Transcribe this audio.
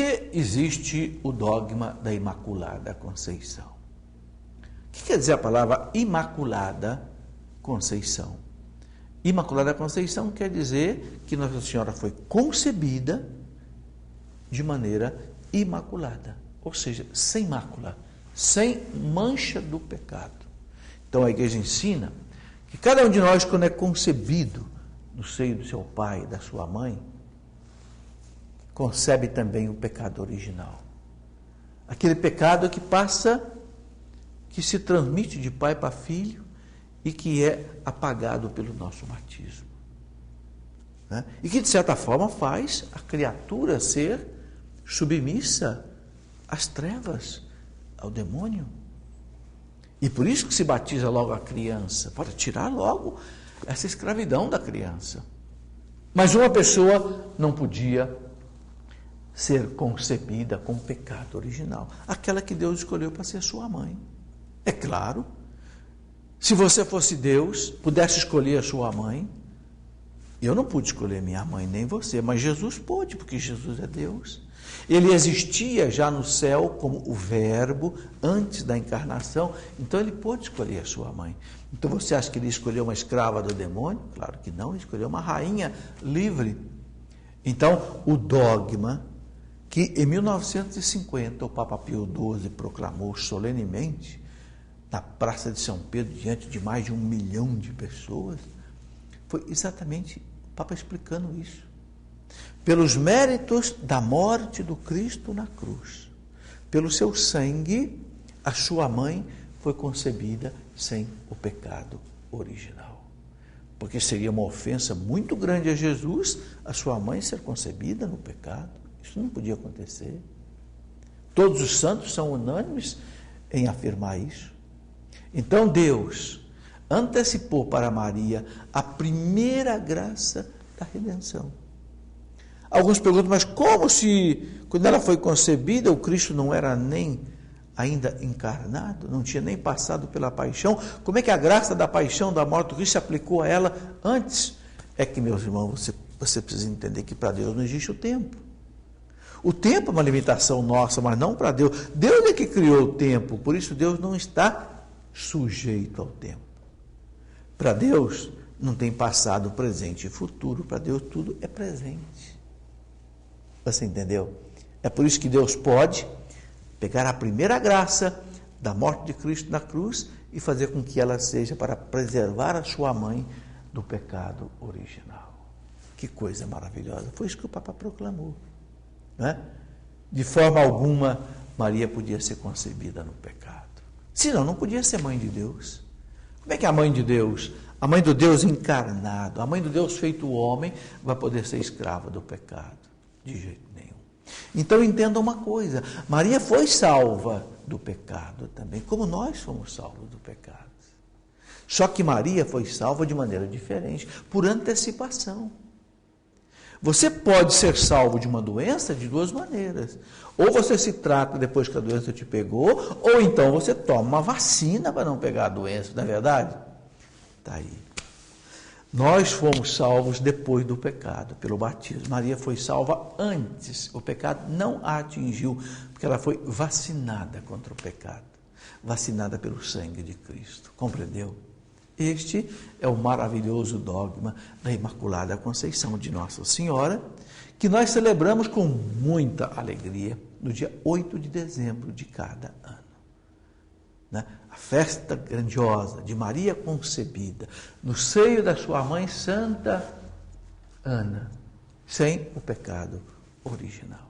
que existe o dogma da Imaculada Conceição? O que quer dizer a palavra Imaculada Conceição? Imaculada Conceição quer dizer que Nossa Senhora foi concebida de maneira imaculada, ou seja, sem mácula, sem mancha do pecado. Então a Igreja ensina que cada um de nós, quando é concebido no seio do seu pai e da sua mãe, concebe também o pecado original. Aquele pecado que passa, que se transmite de pai para filho e que é apagado pelo nosso batismo. Né? E que, de certa forma, faz a criatura ser submissa às trevas, ao demônio. E por isso que se batiza logo a criança, para tirar logo essa escravidão da criança. Mas uma pessoa não podia ser concebida com o pecado original, aquela que Deus escolheu para ser sua mãe. É claro, se você fosse Deus, pudesse escolher a sua mãe, eu não pude escolher minha mãe, nem você, mas Jesus pôde, porque Jesus é Deus. Ele existia já no céu como o Verbo, antes da encarnação, então ele pôde escolher a sua mãe. Então você acha que ele escolheu uma escrava do demônio? Claro que não, ele escolheu uma rainha livre. Então, o dogma que em 1950 o Papa Pio XII proclamou solenemente na Praça de São Pedro, diante de mais de 1 milhão de pessoas, foi exatamente o Papa explicando isso. Pelos méritos da morte do Cristo na cruz, pelo seu sangue, a sua mãe foi concebida sem o pecado original. Porque seria uma ofensa muito grande a Jesus a sua mãe ser concebida no pecado. Isso não podia acontecer. Todos os santos são unânimes em afirmar isso. Então Deus antecipou para Maria a primeira graça da redenção. Alguns perguntam, mas como se, quando ela foi concebida, o Cristo não era nem ainda encarnado, não tinha nem passado pela paixão? Como é que a graça da paixão, da morte do Cristo se aplicou a ela antes? É que, meus irmãos, você precisa entender que para Deus não existe o tempo. O tempo é uma limitação nossa, mas não para Deus. Deus é que criou o tempo, por isso Deus não está sujeito ao tempo. Para Deus não tem passado, presente e futuro. Para Deus tudo é presente. Você entendeu? É por isso que Deus pode pegar a primeira graça da morte de Cristo na cruz e fazer com que ela seja para preservar a sua mãe do pecado original. Que coisa maravilhosa. Foi isso que o Papa proclamou. Né? De forma alguma, Maria podia ser concebida no pecado. Senão, não podia ser mãe de Deus. Como é que a mãe de Deus, a mãe do Deus encarnado, a mãe do Deus feito homem, vai poder ser escrava do pecado? De jeito nenhum. Então, entenda uma coisa, Maria foi salva do pecado também, como nós fomos salvos do pecado. Só que Maria foi salva de maneira diferente, por antecipação. Você pode ser salvo de uma doença de duas maneiras. Ou você se trata depois que a doença te pegou, ou então você toma uma vacina para não pegar a doença, não é verdade? Está aí. Nós fomos salvos depois do pecado, pelo batismo. Maria foi salva antes. O pecado não a atingiu, porque ela foi vacinada contra o pecado. Vacinada pelo sangue de Cristo. Compreendeu? Este é o maravilhoso dogma da Imaculada Conceição de Nossa Senhora, que nós celebramos com muita alegria no dia 8 de dezembro de cada ano. Né? A festa grandiosa de Maria concebida no seio da sua mãe Santa Ana, sem o pecado original.